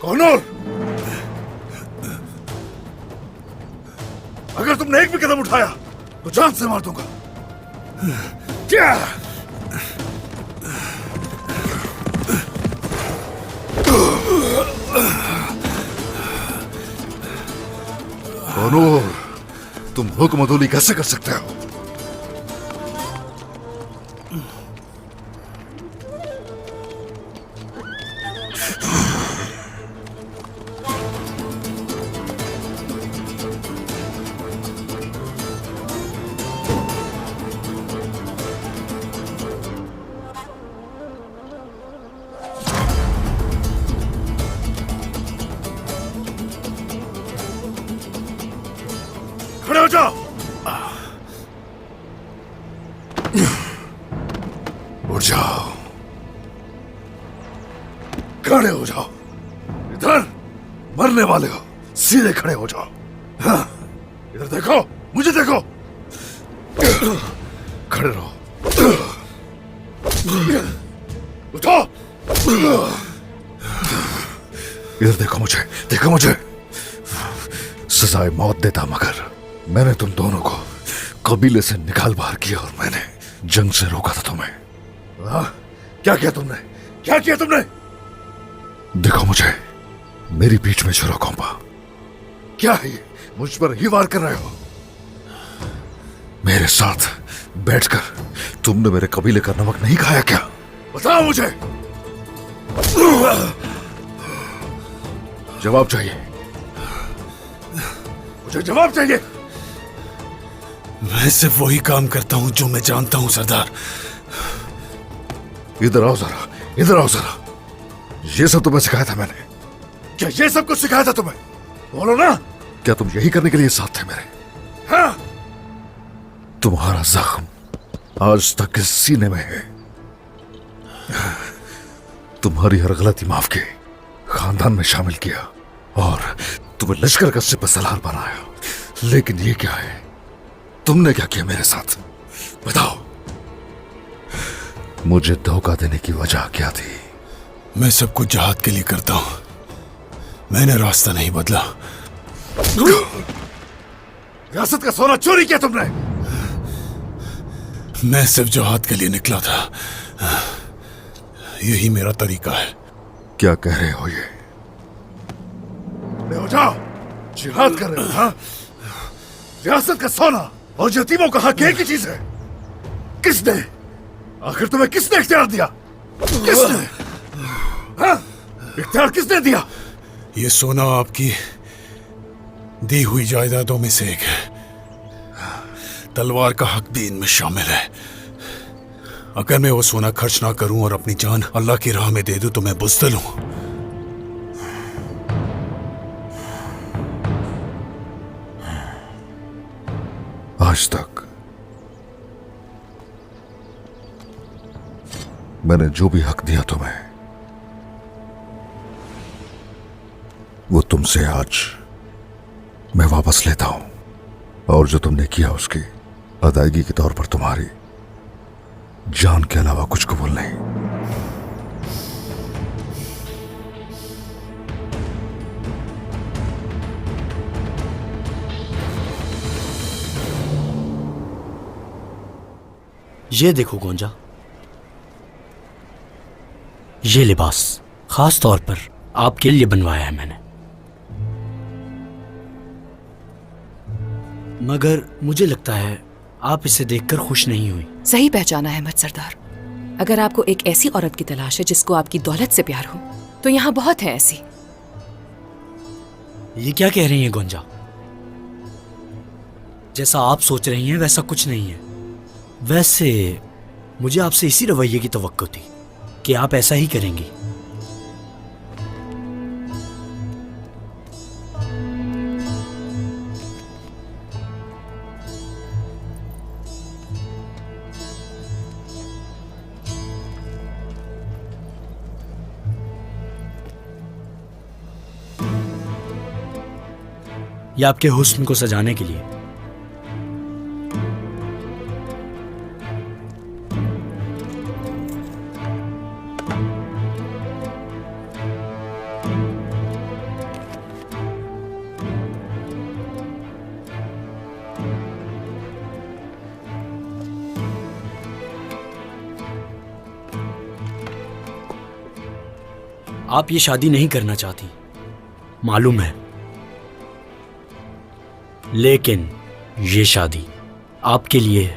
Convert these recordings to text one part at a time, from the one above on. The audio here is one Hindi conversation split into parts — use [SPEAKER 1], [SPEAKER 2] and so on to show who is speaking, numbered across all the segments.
[SPEAKER 1] कौनूर, अगर तुमने एक भी कदम उठाया तो जान से मार दूंगा। क्या? कौनूर, तुम हुक्म अदूली कैसे कर सकते हो? खड़े हो जाओ। उठ जाओ, खड़े हो जाओ। इधर मरने वाले हो, सीधे खड़े हो जाओ। हाँ, इधर देखो, मुझे देखो। खड़े रहो। उठो। इधर देखो मुझे, देखो मुझे। सजाए मौत देता मगर मैंने तुम दोनों को कबीले से निकाल बाहर किया और मैंने जंग से रोका था तुम्हें। हाँ? क्या किया तुमने? क्या किया तुमने? देखो मुझे, मेरी पीठ में छुरा घोंपा। क्या है ये? मुझ पर ही वार कर रहे हो? मेरे साथ बैठकर तुमने मेरे कबीले का नमक नहीं खाया क्या? बताओ मुझे। जवाब चाहिए, मुझे जवाब चाहिए।
[SPEAKER 2] मैं सिर्फ वही काम करता हूं जो मैं जानता हूं सरदार।
[SPEAKER 1] इधर आओ जरा, इधर आओ जरा। ये सब तुम्हें सिखाया था मैंने? क्या ये सब कुछ सिखाया था तुम्हें? बोलो ना। क्या तुम यही करने के लिए साथ थे मेरे? हाँ? तुम्हारा जख्म आज तक इस सीने में है। तुम्हारी हर गलती माफ की, खानदान में शामिल किया और तुम्हें लश्कर का सिपह सलार बनाया। लेकिन ये क्या है? तुमने क्या किया मेरे साथ? बताओ। मुझे धोखा देने की वजह क्या थी?
[SPEAKER 2] मैं सब कुछ जहाद के लिए करता हूं। मैंने रास्ता नहीं बदला।
[SPEAKER 1] रियासत का सोना चोरी किया तुमने?
[SPEAKER 2] मैं सिर्फ जहाद के लिए निकला था। यही मेरा तरीका है।
[SPEAKER 1] क्या कह रहे हो ये? हो जाओ, जिहाद कर रहे हो? हाँ? रियासत का सोना और यतीमों का हक एक ही चीज है। किसने, आखिर तुम्हें किसने इख्तियार दिया? किसने? हाँ? इख्तियार किसने दिया?
[SPEAKER 2] ये सोना आपकी दी हुई जायदादों में से एक है। तलवार का हक भी इनमें शामिल है। अगर मैं वो सोना खर्च ना करूं और अपनी जान अल्लाह की राह में दे दूं तो मैं बुज़दिल हूं।
[SPEAKER 1] आज तक मैंने जो भी हक दिया तुम्हें, वो तुमसे आज मैं वापस लेता हूं। और जो तुमने किया उसकी अदायगी के तौर पर तुम्हारी जान के अलावा कुछ कबूल नहीं।
[SPEAKER 3] ये देखो गोंजा, ये लिबास खास तौर पर आपके लिए बनवाया है मैंने। मगर मुझे लगता है आप इसे देखकर खुश नहीं हुई।
[SPEAKER 4] सही पहचाना है अहमद सरदार। अगर आपको एक ऐसी औरत की तलाश है जिसको आपकी दौलत से प्यार हो तो यहाँ बहुत है ऐसी।
[SPEAKER 3] ये क्या कह रही हैं गोंजा? जैसा आप सोच रही हैं वैसा कुछ नहीं है। वैसे मुझे आपसे इसी रवैये की तवक्को थी कि आप ऐसा ही करेंगी। या आपके हुस्न को सजाने के लिए? आप ये शादी नहीं करना चाहती, मालूम है, लेकिन ये शादी आपके लिए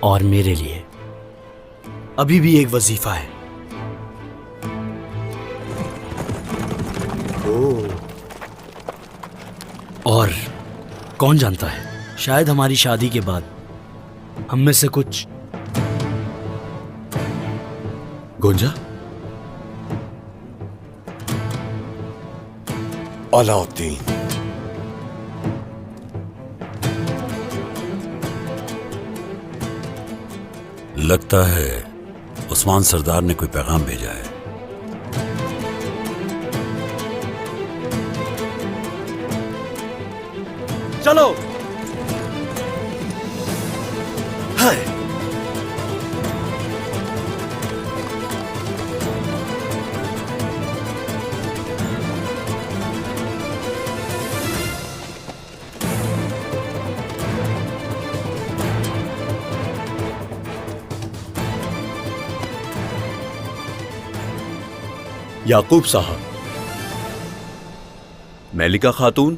[SPEAKER 3] और मेरे लिए अभी भी एक वजीफा है। और कौन जानता है, शायद हमारी शादी के बाद हम में से कुछ।
[SPEAKER 2] गुंजा,
[SPEAKER 5] अलाउद्दीन,
[SPEAKER 6] लगता है उस्मान सरदार ने कोई पैगाम भेजा है।
[SPEAKER 3] चलो। हाय।
[SPEAKER 7] याकूब साहब, मलिका खातून,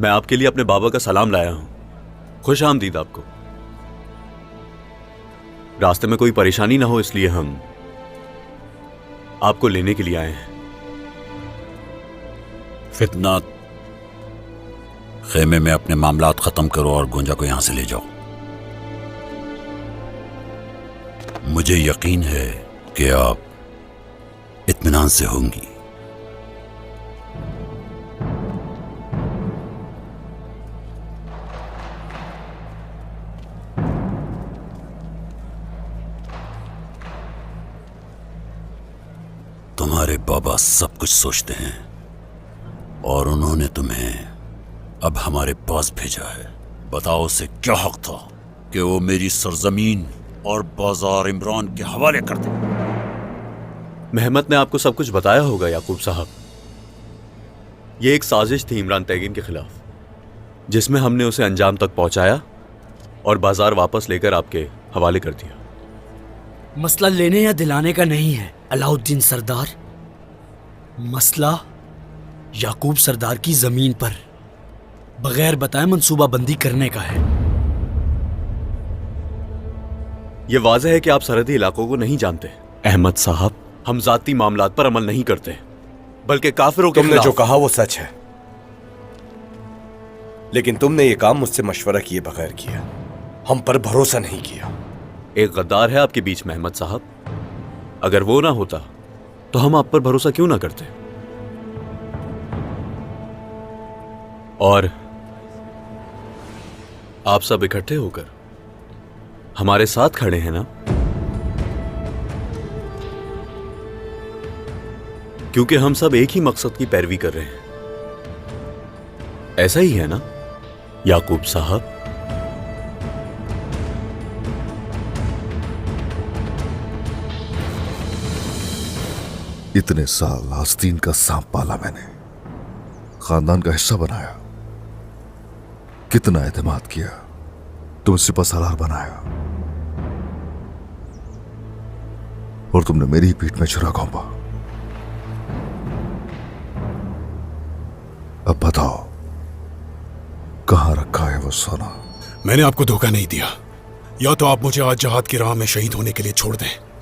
[SPEAKER 7] मैं आपके लिए अपने बाबा का सलाम लाया हूं। खुश आमदीद आपको। रास्ते में कोई परेशानी ना हो इसलिए हम आपको लेने के लिए आए हैं।
[SPEAKER 6] फितना, खेमे में अपने मामलात खत्म करो और गुंजा को यहां से ले जाओ। मुझे यकीन है कि आप इत्मीनान से होंगी। तुम्हारे बाबा सब कुछ सोचते हैं और उन्होंने तुम्हें अब हमारे पास भेजा है। बताओ उसे क्या हक था कि वो मेरी सरजमीन और बाजार इमरान के हवाले कर दे।
[SPEAKER 7] मेहमत ने आपको सब कुछ बताया होगा याकूब साहब। ये एक साजिश थी इमरान तैगीन के खिलाफ, जिसमें हमने उसे अंजाम तक पहुंचाया और बाजार वापस लेकर आपके हवाले कर दिया।
[SPEAKER 3] मसला लेने या दिलाने का नहीं है अलाउद्दीन सरदार, मसला याकूब सरदार की जमीन पर बगैर बताए मंसूबाबंदी करने का है।
[SPEAKER 7] यह वाज़ेह है कि आप सरहदी इलाकों को नहीं जानते। अहमद साहब, हम जाती मामलात पर अमल नहीं करते, बल्कि काफिरों के
[SPEAKER 5] तुमने
[SPEAKER 7] खिलाफ।
[SPEAKER 5] जो कहा वो सच है, लेकिन तुमने ये काम मुझसे मशवरा किए बगैर किया, हम पर भरोसा नहीं किया।
[SPEAKER 7] एक गद्दार है आपके बीच में अहमद साहब, अगर वो ना होता तो हम आप पर भरोसा क्यों ना करते। और आप सब इकट्ठे होकर हमारे साथ खड़े हैं ना, क्योंकि हम सब एक ही मकसद की पैरवी कर रहे हैं। ऐसा ही है ना याकूब साहब?
[SPEAKER 1] इतने साल आस्तीन का सांप पाला मैंने, खानदान का हिस्सा बनाया, कितना एतमाद किया, तुम सिपह सालार बनाया और तुमने मेरी ही पीठ में छुरा घोंपा। अब बताओ कहां रखा है वो सोना?
[SPEAKER 2] मैंने आपको धोखा नहीं दिया। या तो आप मुझे आज जहाद की राह में शहीद होने के लिए छोड़ दें,